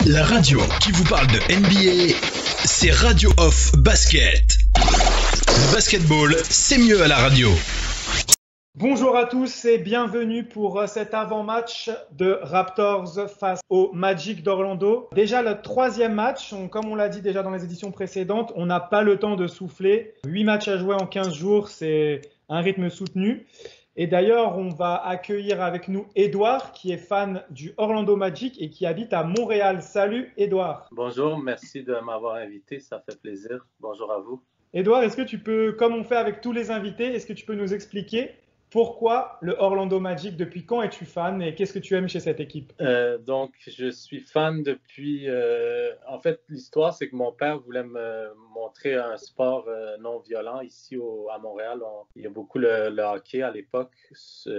La radio qui vous parle de NBA, c'est Radio Off Basket. Le basketball, c'est mieux à la radio. Bonjour à tous et bienvenue pour cet avant-match de Raptors face au Magic d'Orlando. Déjà le troisième match, comme on l'a dit déjà dans les éditions précédentes, on n'a pas le temps de souffler. 8 matchs à jouer en 15 jours, c'est un rythme soutenu. Et d'ailleurs, on va accueillir avec nous Edouard, qui est fan du Orlando Magic et qui habite à Montréal. Salut Edouard. Bonjour, merci de m'avoir invité, ça fait plaisir. Bonjour à vous. Edouard, est-ce que tu peux, comme on fait avec tous les invités, est-ce que tu peux nous expliquer pourquoi le Orlando Magic, depuis quand es-tu fan et qu'est-ce que tu aimes chez cette équipe? Donc, je suis fan depuis... en fait, l'histoire, c'est que mon père voulait me montrer un sport non violent ici à Montréal. Il y a beaucoup le hockey à l'époque,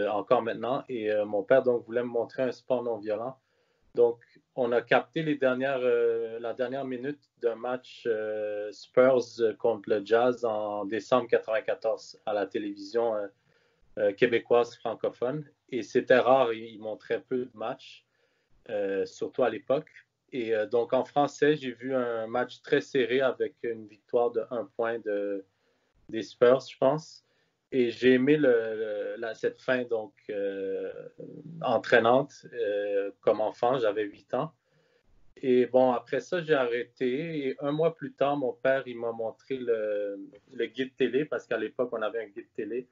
encore maintenant, et mon père donc voulait me montrer un sport non violent. Donc, on a capté la dernière minute d'un match Spurs contre le Jazz en décembre 1994 à la télévision québécoise francophone. Et c'était rare, ils montraient peu de matchs, surtout à l'époque. Et donc, en français, j'ai vu un match très serré avec une victoire de 1 point des Spurs, je pense. Et j'ai aimé cette fin donc entraînante comme enfant, j'avais 8 ans. Et bon, après ça, j'ai arrêté. Et 1 mois plus tard, mon père, il m'a montré le guide télé, parce qu'à l'époque, on avait un guide télé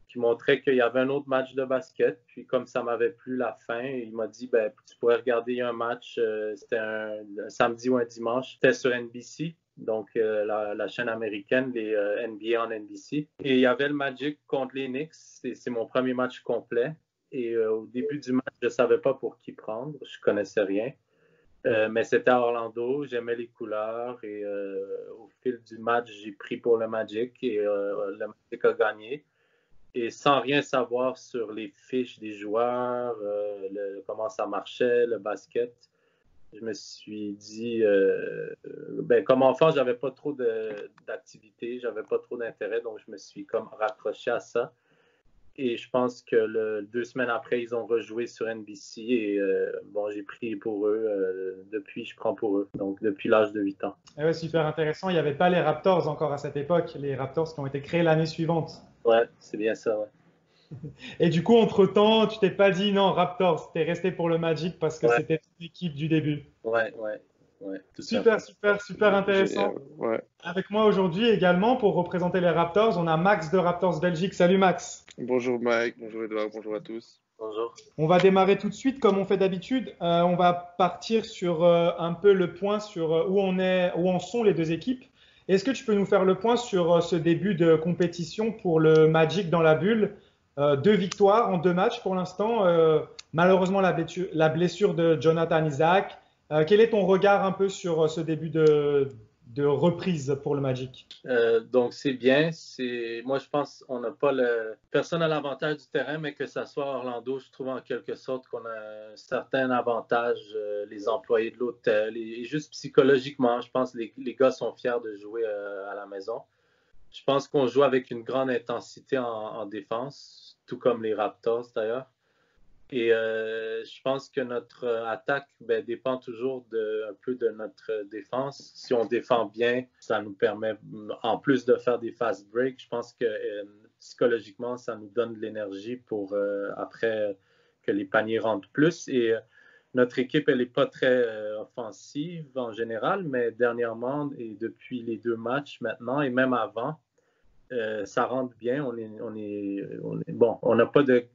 qui montrait qu'il y avait un autre match de basket. Puis comme ça m'avait plu la fin, il m'a dit, ben, tu pourrais regarder un match, c'était un samedi ou un dimanche, c'était sur NBC, donc la chaîne américaine, les NBA en NBC. Et il y avait le Magic contre les Knicks, c'est mon premier match complet. Et au début du match, je ne savais pas pour qui prendre, je ne connaissais rien. Mais c'était à Orlando, j'aimais les couleurs et au fil du match, j'ai pris pour le Magic et le Magic a gagné. Et sans rien savoir sur les fiches des joueurs, comment ça marchait, le basket, je me suis dit, comme enfant, j'avais pas trop d'activités, j'avais pas trop d'intérêt, donc je me suis comme raccroché à ça. Et je pense que 2 semaines après, ils ont rejoué sur NBC et j'ai pris pour eux. Depuis, je prends pour eux, donc depuis l'âge de 8 ans. Ouais, super intéressant. Il n'y avait pas les Raptors encore à cette époque, les Raptors qui ont été créés l'année suivante. Ouais, c'est bien ça, ouais. Et du coup, entre-temps, tu t'es pas dit non, Raptors, t'es resté pour le Magic parce que c'était l'équipe du début. Ouais, tout Super intéressant. Ouais. Avec moi aujourd'hui également, pour représenter les Raptors, on a Max de Raptors Belgique. Salut Max. Bonjour Mike, bonjour Edouard, bonjour à tous. Bonjour. On va démarrer tout de suite comme on fait d'habitude. On va partir sur un peu le point sur où en sont les deux équipes. Est-ce que tu peux nous faire le point sur ce début de compétition pour le Magic dans la bulle? 2 victoires en 2 matchs pour l'instant. Malheureusement, la blessure de Jonathan Isaac. Quel est ton regard un peu sur ce début de reprise pour le Magic? Donc, c'est bien. Moi, je pense qu'on n'a pas personne à l'avantage du terrain, mais que ça soit Orlando, je trouve en quelque sorte qu'on a un certain avantage, les employés de l'hôtel, et juste psychologiquement, je pense que les gars sont fiers de jouer à la maison. Je pense qu'on joue avec une grande intensité en défense, tout comme les Raptors d'ailleurs. Et je pense que notre attaque dépend toujours un peu de notre défense. Si on défend bien, ça nous permet, en plus de faire des fast breaks, je pense que psychologiquement, ça nous donne de l'énergie pour après que les paniers rentrent plus. Et notre équipe, elle n'est pas très offensive en général, mais dernièrement et depuis les 2 matchs maintenant et même avant, ça rentre bien. Bon, on n'a pas de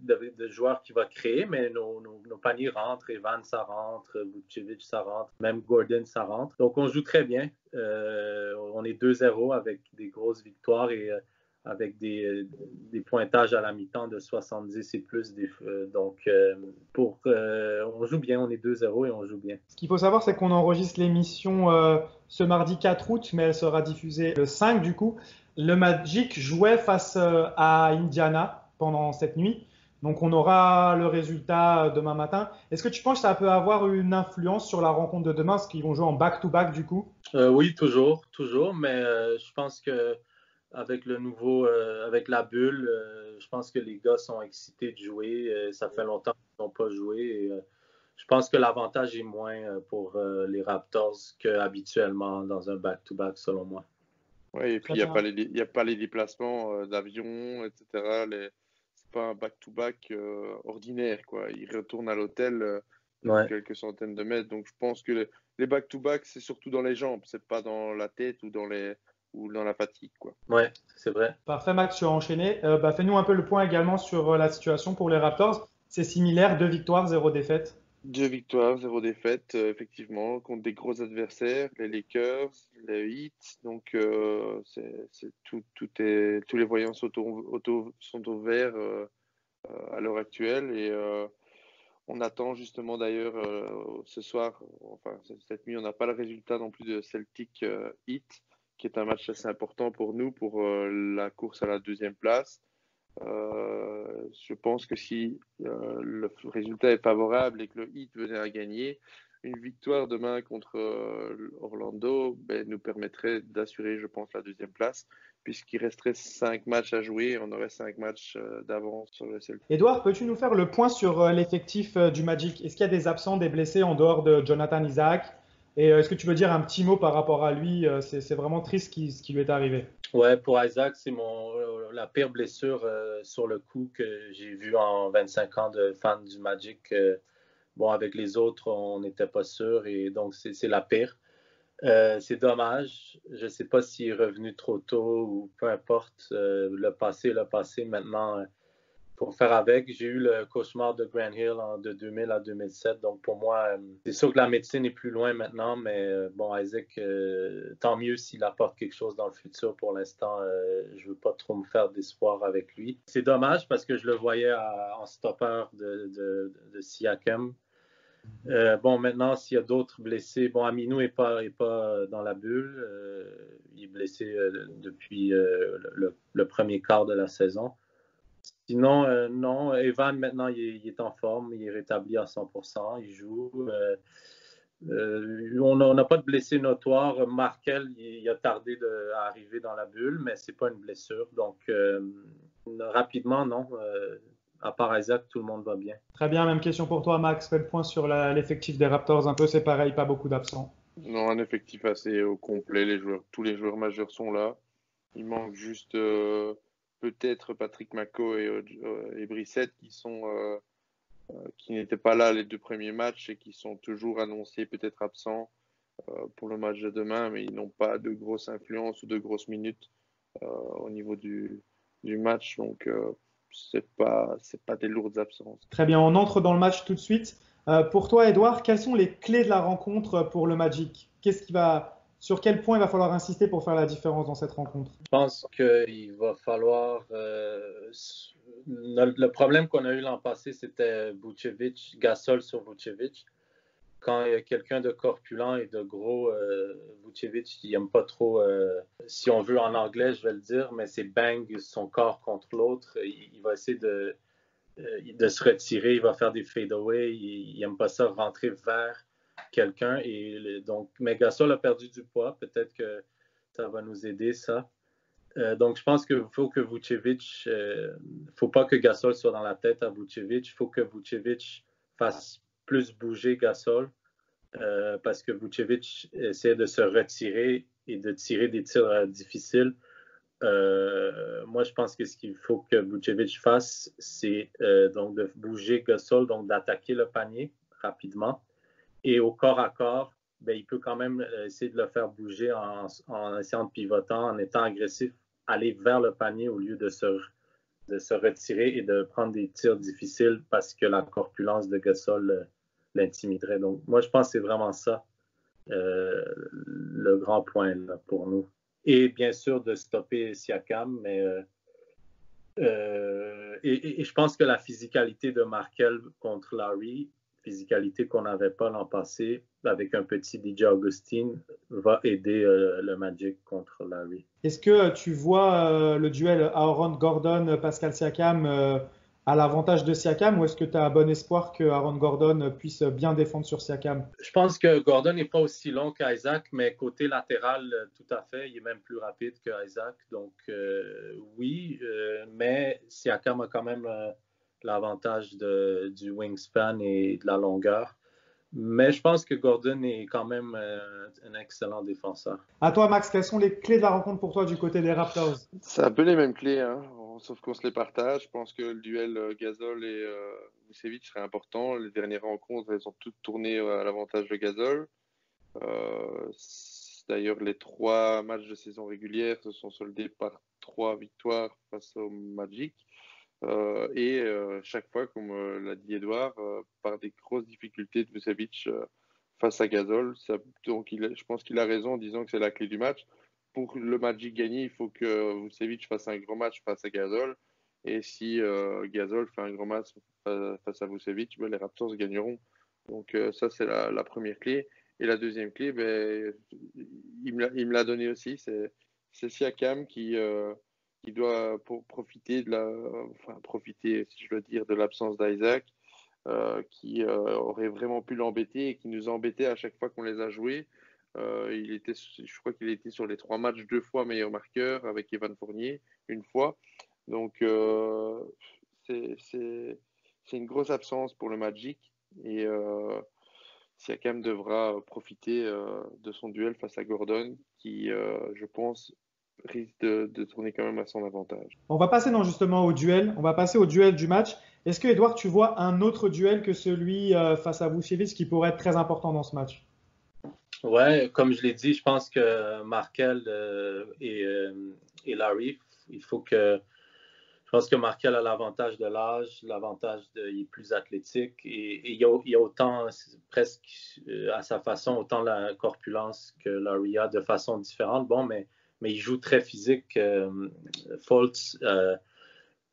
joueur qui va créer, mais nos paniers rentrent. Evan, ça rentre. Vucevic, ça rentre. Même Gordon, ça rentre. Donc, on joue très bien. On est 2-0 avec des grosses victoires et avec des pointages à la mi-temps de 70 et plus. On joue bien. On est 2-0 et on joue bien. Ce qu'il faut savoir, c'est qu'on enregistre l'émission ce mardi 4 août, mais elle sera diffusée le 5 du coup. Le Magic jouait face à Indiana pendant cette nuit. Donc, on aura le résultat demain matin. Est-ce que tu penses que ça peut avoir une influence sur la rencontre de demain, parce qu'ils vont jouer en back-to-back du coup? Oui, toujours. Mais je pense que avec avec la bulle, je pense que les gars sont excités de jouer. Ça fait longtemps qu'ils n'ont pas joué. Et, je pense que l'avantage est moins pour les Raptors qu'habituellement dans un back-to-back, selon moi. Oui, et puis il n'y a pas les déplacements d'avion, etc. C'est pas un back-to-back ordinaire, quoi. Ils retournent à l'hôtel quelques centaines de mètres. Donc je pense que les back-to-back, c'est surtout dans les jambes, c'est pas dans la tête ou dans la fatigue, quoi. Ouais, c'est vrai. Parfait, Max, tu as enchaîné. Fais-nous un peu le point également sur la situation pour les Raptors. C'est similaire, 2 victoires, 0 défaite. 2 victoires, 0 défaite, effectivement, contre des gros adversaires, les Lakers, les Heat. Donc, tous les voyants sont au vert à l'heure actuelle. Et on attend justement d'ailleurs ce soir, enfin cette nuit, on n'a pas le résultat non plus de Celtic Heat, qui est un match assez important pour nous, pour la course à la 2e place. Je pense que si le résultat est favorable et que le Heat venait à gagner, une victoire demain contre Orlando nous permettrait d'assurer, je pense, la 2e place, puisqu'il resterait 5 matchs à jouer. On aurait 5 matchs d'avance sur le Celtic. Edouard, peux-tu nous faire le point sur l'effectif du Magic? Est-ce qu'il y a des absents, des blessés en dehors de Jonathan Isaac? Et est-ce que tu veux dire un petit mot par rapport à lui? C'est vraiment triste ce qui lui est arrivé. Ouais, pour Isaac, c'est la pire blessure sur le coup que j'ai vue en 25 ans de fan du Magic. Bon, avec les autres, on n'était pas sûr et donc c'est la pire. C'est dommage. Je ne sais pas s'il est revenu trop tôt ou peu importe. Le passé. Maintenant, pour faire avec, j'ai eu le cauchemar de Grant Hill de 2000 à 2007. Donc, pour moi, c'est sûr que la médecine est plus loin maintenant, mais bon, Isaac, tant mieux s'il apporte quelque chose dans le futur. Pour l'instant, je ne veux pas trop me faire d'espoir avec lui. C'est dommage parce que je le voyais en stopper de Siakam. Bon, maintenant, s'il y a d'autres blessés, bon, Aminou n'est pas dans la bulle. Il est blessé depuis le premier quart de la saison. Sinon, non. Evan, maintenant, il est en forme. Il est rétabli à 100%. Il joue. On n'a pas de blessé notoire. Markel, il a tardé à arriver dans la bulle, mais ce n'est pas une blessure. Donc, rapidement, non. À part Isaac, tout le monde va bien. Très bien, même question pour toi, Max. Fais le point sur l'effectif des Raptors. Un peu, c'est pareil, pas beaucoup d'absents. Non, un effectif assez au complet. Tous les joueurs majeurs sont là. Il manque juste peut-être Patrick Mako et Brissett qui n'étaient pas là les 2 premiers matchs et qui sont toujours annoncés peut-être absents pour le match de demain, mais ils n'ont pas de grosse influence ou de grosses minutes au niveau du match. Donc, c'est pas des lourdes absences. Très bien, on entre dans le match tout de suite. Pour toi, Edouard, quelles sont les clés de la rencontre pour le Magic? Sur quel point il va falloir insister pour faire la différence dans cette rencontre? Je pense qu'il va falloir... le problème qu'on a eu l'an passé, c'était Vucevic, Gasol sur Vucevic. Quand il y a quelqu'un de corpulent et de gros, Vucevic, il n'aime pas trop, si on veut en anglais, je vais le dire, mais c'est bang son corps contre l'autre. Il va essayer de se retirer, il va faire des fade-away, il n'aime pas ça rentrer vers quelqu'un. Et donc, mais Gasol a perdu du poids, peut-être que ça va nous aider, ça. Donc, je pense qu'il faut que Vucevic, faut pas que Gasol soit dans la tête à Vucevic, il faut que Vucevic fasse plus bouger Gasol parce que Vucevic essaie de se retirer et de tirer des tirs difficiles. Moi, je pense que ce qu'il faut que Vucevic fasse, c'est donc de bouger Gasol, donc d'attaquer le panier rapidement. Et au corps à corps, il peut quand même essayer de le faire bouger en essayant de pivoter, en étant agressif, aller vers le panier au lieu de se retirer et de prendre des tirs difficiles parce que la corpulence de Gasol l'intimiderait. Donc, moi, je pense que c'est vraiment ça le grand point là, pour nous. Et bien sûr, de stopper Siakam, mais et je pense que la physicalité de Markel contre Larry, physicalité qu'on n'avait pas l'an passé, avec un petit DJ Augustin, va aider le Magic contre Larry. Est-ce que tu vois le duel Aaron Gordon-Pascal Siakam à l'avantage de Siakam, ou est-ce que tu as bon espoir que Aaron Gordon puisse bien défendre sur Siakam? Je pense que Gordon n'est pas aussi long qu'Isaac, mais côté latéral, tout à fait, il est même plus rapide qu'Isaac. Donc oui, mais Siakam a quand même l'avantage du wingspan et de la longueur. Mais je pense que Gordon est quand même un excellent défenseur. À toi, Max, quelles sont les clés de la rencontre pour toi du côté des Raptors? C'est un peu les mêmes clés, hein, sauf qu'on se les partage. Je pense que le duel Gasol et Vucevic serait important. Les dernières rencontres, elles ont toutes tourné à l'avantage de Gasol. D'ailleurs, les 3 matchs de saison régulière se sont soldés par 3 victoires face au Magic. Chaque fois, comme l'a dit Edouard, par des grosses difficultés de Vucevic face à Gasol. Donc, je pense qu'il a raison en disant que c'est la clé du match. Pour le Magic gagner, il faut que Vucevic fasse un grand match face à Gasol. Et si Gasol fait un grand match face à Vucevic, les Raptors gagneront. Donc ça, c'est la première clé. Et la deuxième clé, il me l'a donné aussi. C'est Siakam qui doit profiter profiter, si je veux dire, de l'absence d'Isaac, qui aurait vraiment pu l'embêter et qui nous embêtait à chaque fois qu'on les a joués. Je crois qu'il était sur les 3 matchs 2 fois meilleur marqueur avec Evan Fournier, une fois. Donc, c'est une grosse absence pour le Magic et Siakam devra profiter de son duel face à Gordon qui, je pense, risque de tourner quand même à son avantage. On va passer justement au duel. On va passer au duel du match. Est-ce que, Edouard, tu vois un autre duel que celui face à Vucevic qui pourrait être très important dans ce match? Ouais, comme je l'ai dit, je pense que Markelle et Larry, je pense que Markelle a l'avantage de l'âge, il est plus athlétique et il y a autant, presque à sa façon, autant la corpulence que Larry a de façon différente. Bon, mais il joue très physique, Fultz,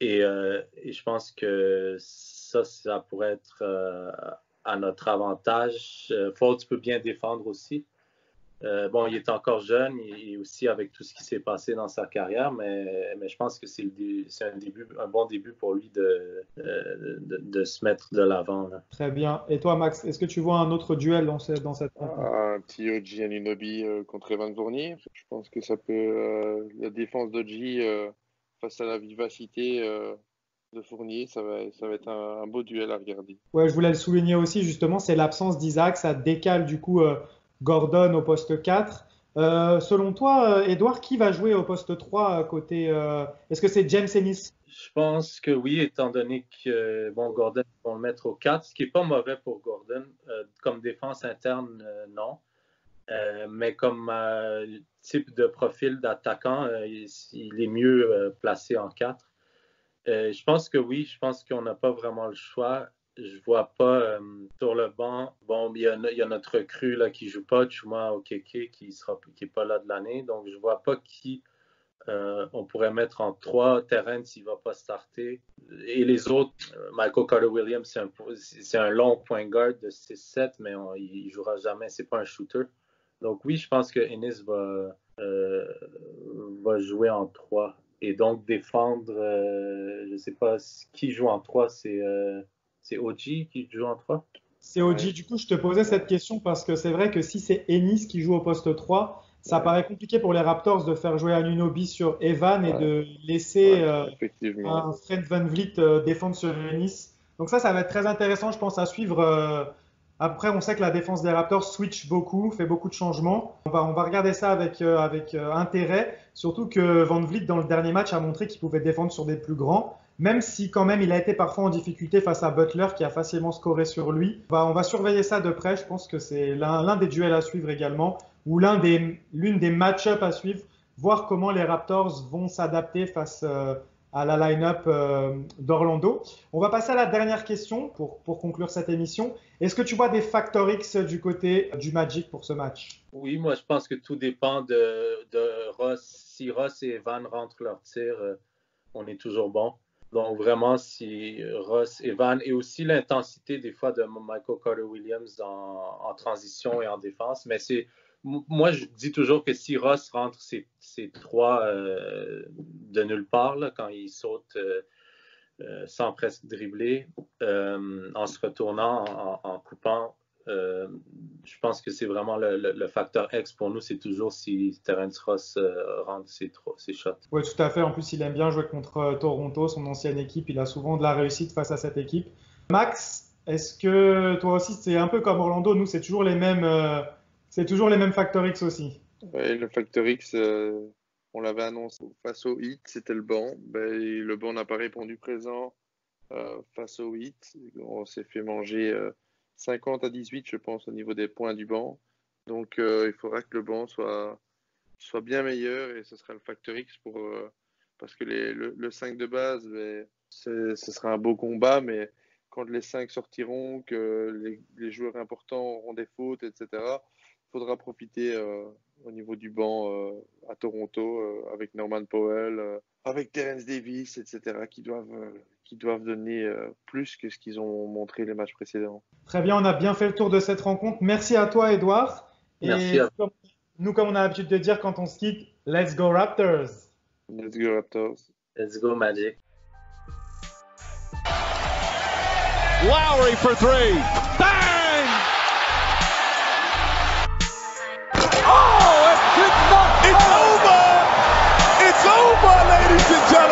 et je pense que ça pourrait être à notre avantage. Fultz peut bien défendre aussi. Il est encore jeune et aussi avec tout ce qui s'est passé dans sa carrière, mais je pense que c'est un bon début pour lui de se mettre de l'avant. Là. Très bien. Et toi, Max, est-ce que tu vois un autre duel dans cette rencontre? Un petit OG Anunoby contre Evan Fournier. Je pense que ça peut... la défense d'OG face à la vivacité de Fournier, ça va être un beau duel à regarder. Ouais, je voulais le souligner aussi, justement, c'est l'absence d'Isaac. Ça décale du coup Gordon au poste 4. Selon toi, Edouard, qui va jouer au poste 3 côté est-ce que c'est James Ennis? Je pense que oui, étant donné que Gordon, ils vont le mettre au 4, ce qui n'est pas mauvais pour Gordon. Comme défense interne, non. Mais comme type de profil d'attaquant, il est mieux placé en 4. Je pense que oui, je pense qu'on n'a pas vraiment le choix. Je vois pas sur le banc. Bon, il y a notre recrue là, qui joue pas, Chuma Okeke, qui est pas là de l'année. Donc, je vois pas qui on pourrait mettre en 3. Terrence, il va pas starter. Et les autres, Michael Carter-Williams, c'est un long point guard de 6-7, mais il jouera jamais. C'est pas un shooter. Donc oui, je pense que Ennis va jouer en 3. Et donc défendre, je ne sais pas qui joue en 3, c'est OG qui joue en 3? C'est OG. Du coup, je te posais cette question parce que c'est vrai que si c'est Ennis qui joue au poste 3, ça paraît compliqué pour les Raptors de faire jouer Anunoby sur Evan et de laisser un Fred VanVleet défendre sur Ennis. Donc ça va être très intéressant, je pense, à suivre. Après, on sait que la défense des Raptors switch beaucoup, fait beaucoup de changements. On va regarder ça avec intérêt, surtout que VanVleet, dans le dernier match, a montré qu'il pouvait défendre sur des plus grands, même si quand même il a été parfois en difficulté face à Butler, qui a facilement scoré sur lui. On va surveiller ça de près, je pense que c'est l'un des duels à suivre également, ou l'une des match-ups à suivre, voir comment les Raptors vont s'adapter face à la line-up d'Orlando. On va passer à la dernière question pour conclure cette émission. Est-ce que tu vois des facteurs X du côté du Magic pour ce match? Oui, moi je pense que tout dépend de Ross. Si Ross et Evan rentrent leur tir, on est toujours bon. Donc vraiment, si Ross, Evan et aussi l'intensité des fois de Michael Carter-Williams en transition et en défense. Mais moi, je dis toujours que si Ross rentre ces 3 de nulle part, là, quand il saute sans presque dribbler, en se retournant, en coupant, je pense que c'est vraiment le facteur X pour nous. C'est toujours si Terrence Ross rentre ses shots. Oui, tout à fait. En plus, il aime bien jouer contre Toronto, son ancienne équipe. Il a souvent de la réussite face à cette équipe. Max, Est-ce que toi aussi, c'est un peu comme Orlando, nous, c'est toujours les mêmes Factor X aussi? Ouais, le Factor X, on l'avait annoncé face au Heat, c'était le banc. Ben, le banc n'a pas répondu présent face au Heat. On s'est fait manger 50 à 18, je pense, au niveau des points du banc. Donc, il faudra que le banc soit bien meilleur et ce sera le Factor X parce que le 5 de base, ben, ce sera un beau combat, mais quand les 5 sortiront, que les joueurs importants auront des fautes, etc., il faudra profiter au niveau du banc à Toronto avec Norman Powell, avec Terence Davis, etc., qui doivent donner plus que ce qu'ils ont montré les matchs précédents. Très bien, on a bien fait le tour de cette rencontre. Merci à toi, Edouard. Merci Et à vous. nous, comme on a l'habitude de dire quand on se quitte, let's go Raptors! Let's go Raptors. Let's go Magic. Lowry for three. Bang! Oh, it's over! It's over, ladies and gentlemen.